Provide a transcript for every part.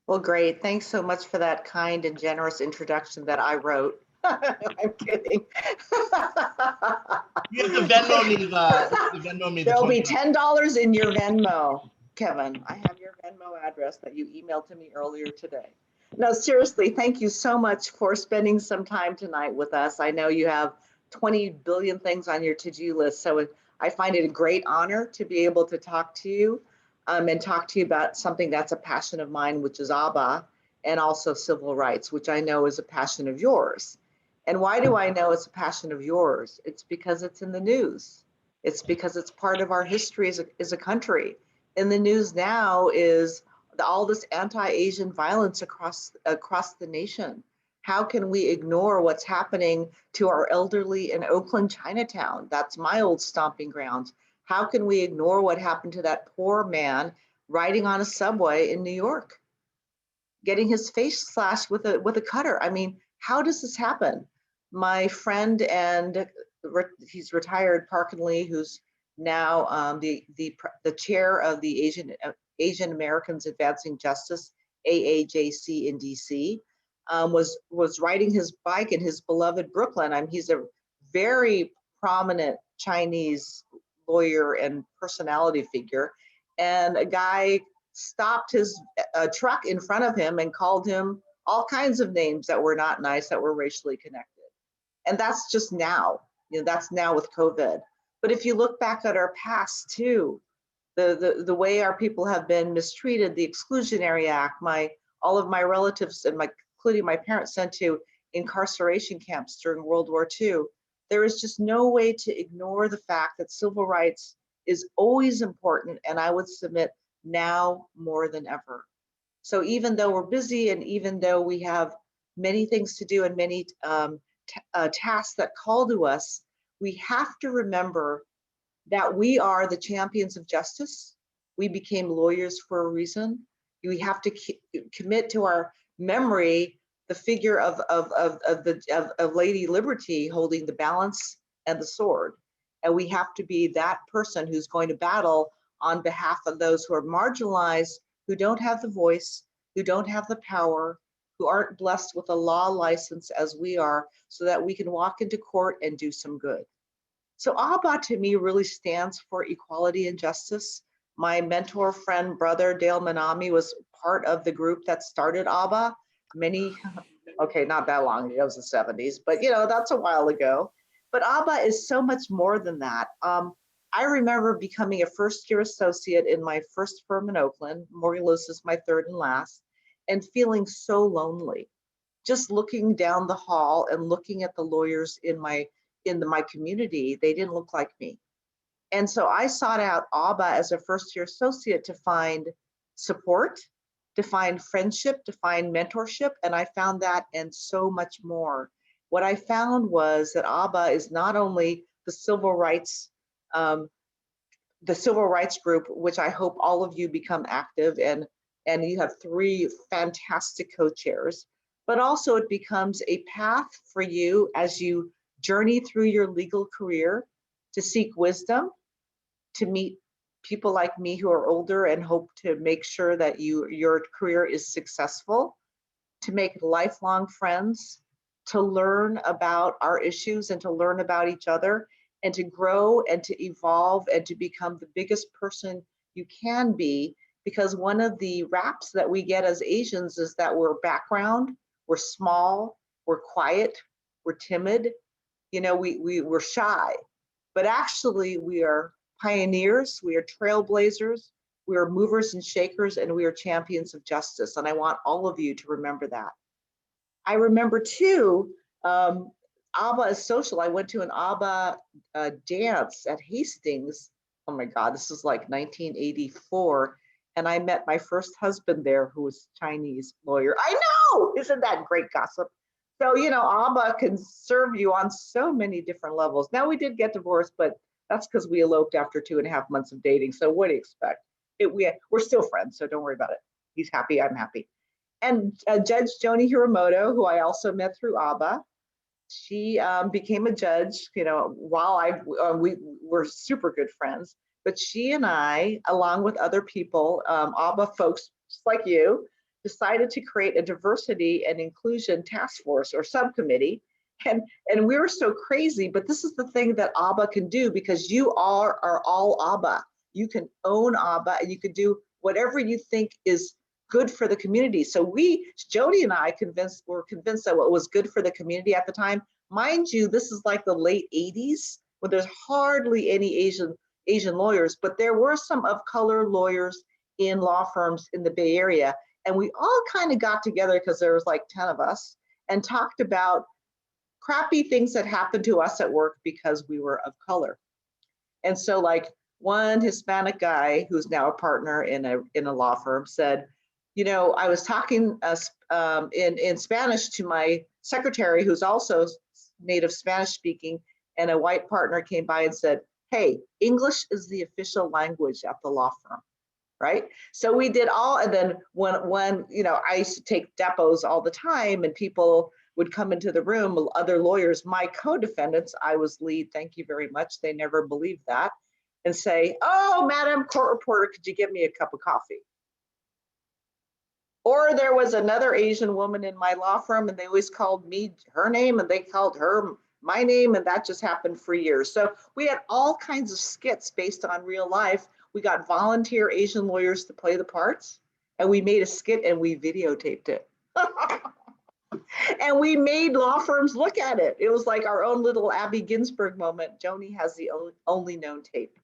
Well, great. Thanks so much for that kind and generous introduction that I wrote. I'm kidding. You have to Venmo me the There'll be $20. $10 in your Venmo, Kevin. I have your Venmo address that you emailed to me earlier today. No, seriously, thank you so much for spending some time tonight with us. I know you have 20 billion things on your to-do list, so I find it a great honor to be able to talk to you and talk to you about something that's a passion of mine, which is ABBA, and also civil rights, which I know is a passion of yours. And why do I know it's a passion of yours? It's because it's in the news. It's because it's part of our history as a country. In the news now is all this anti-Asian violence across the nation. How can we ignore what's happening to our elderly in Oakland, Chinatown? That's my old stomping grounds. How can we ignore what happened to that poor man riding on a subway in New York, getting his face slashed with a cutter? I mean, how does this happen? My friend and he's retired, Parkin Lee, who's now the chair of the Asian Americans Advancing Justice, AAJC in DC, was riding his bike in his beloved Brooklyn. I mean, he's a very prominent Chinese lawyer and personality figure, and a guy stopped his truck in front of him and called him all kinds of names that were not nice, that were racially connected. And that's just now, that's now with COVID. But if you look back at our past too, the way our people have been mistreated, the Exclusionary Act, all of my relatives and including my parents sent to incarceration camps during World War II, there is just no way to ignore the fact that civil rights is always important, and I would submit now more than ever. So even though we're busy and even though we have many things to do and many tasks that call to us, we have to remember that we are the champions of justice. We became lawyers for a reason. We have to commit to our memory the figure of Lady Liberty holding the balance and the sword. And we have to be that person who's going to battle on behalf of those who are marginalized, who don't have the voice, who don't have the power, who aren't blessed with a law license as we are, so that we can walk into court and do some good. So AABA to me really stands for equality and justice. My mentor, friend, brother, Dale Manami was part of the group that started AABA okay, not that long ago, it was the 70s, but that's a while ago. But AABA is so much more than that. I remember becoming a first-year associate in my first firm in Oakland. Morgan Lewis is my third and last, and feeling so lonely. Just looking down the hall and looking at the lawyers in my community, they didn't look like me. And so I sought out AABA as a first-year associate to find support, to find friendship, to find mentorship, and I found that and so much more. What I found was that AABA is not only the civil rights group, which I hope all of you become active, and you have 3 fantastic co-chairs, but also it becomes a path for you as you journey through your legal career to seek wisdom, to meet people like me who are older and hope to make sure that your career is successful, to make lifelong friends, to learn about our issues and to learn about each other, and to grow and to evolve and to become the biggest person you can be. Because one of the raps that we get as Asians is that we're background, we're small, we're quiet, we're timid, we're shy. But actually we are pioneers, we are trailblazers, we are movers and shakers, and we are champions of justice. And I want all of you to remember that. I remember too, ABBA is social. I went to an ABBA dance at Hastings. Oh my God, this is like 1984. And I met my first husband there, who was a Chinese lawyer. I know, isn't that great gossip? So, ABBA can serve you on so many different levels. Now, we did get divorced, but that's because we eloped after 2.5 months of dating. So what do you expect? We're still friends, so don't worry about it. He's happy, I'm happy. And Judge Joni Hiramoto, who I also met through ABBA, she became a judge, while we were super good friends. But she and I, along with other people, ABBA folks just like you, decided to create a diversity and inclusion task force or subcommittee. And we were so crazy, but this is the thing that AABA can do, because you are all AABA. You can own AABA, and you can do whatever you think is good for the community. So Jody and I were convinced that what was good for the community at the time, mind you, this is like the late 80s, when there's hardly any Asian lawyers, but there were some of color lawyers in law firms in the Bay Area. And we all kind of got together, because there was like 10 of us, and talked about crappy things that happened to us at work because we were of color. And so like one Hispanic guy who's now a partner in a law firm said, you know, I was talking in Spanish to my secretary, who's also native Spanish speaking, and a white partner came by and said, hey, English is the official language at the law firm, right? So we did all, and then when you know, I used to take depots all the time, and people would come into the room, other lawyers, my co-defendants, I was lead, thank you very much, they never believed that, and say, oh, Madam Court Reporter, could you give me a cup of coffee? Or there was another Asian woman in my law firm, and they always called me her name, and they called her my name, and that just happened for years. So we had all kinds of skits based on real life. We got volunteer Asian lawyers to play the parts, and we made a skit and we videotaped it. And we made law firms look at it. It was like our own little Abby Ginsburg moment. Joni has the only known tape.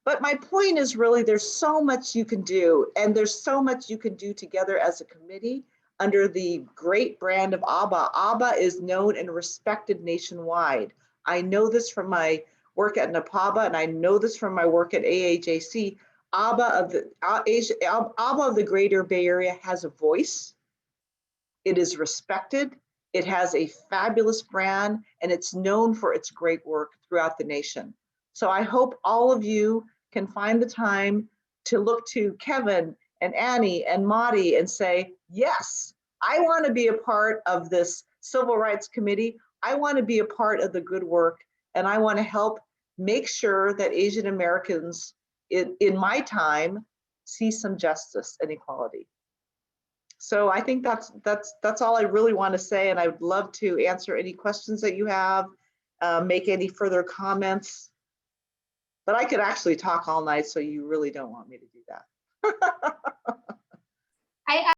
But my point is really, there's so much you can do, and there's so much you can do together as a committee under the great brand of AABA. AABA is known and respected nationwide. I know this from my work at NAPABA, and I know this from my work at AAJC. AABA of the Greater Bay Area has a voice. It is respected. It has a fabulous brand, and it's known for its great work throughout the nation. So I hope all of you can find the time to look to Kevin and Annie and Madi and say, yes, I want to be a part of this Civil Rights Committee. I want to be a part of the good work, and I want to help make sure that Asian Americans in my time see some justice and equality. So I think that's all I really want to say, and I would love to answer any questions that you have, make any further comments. But I could actually talk all night, so you really don't want me to do that. I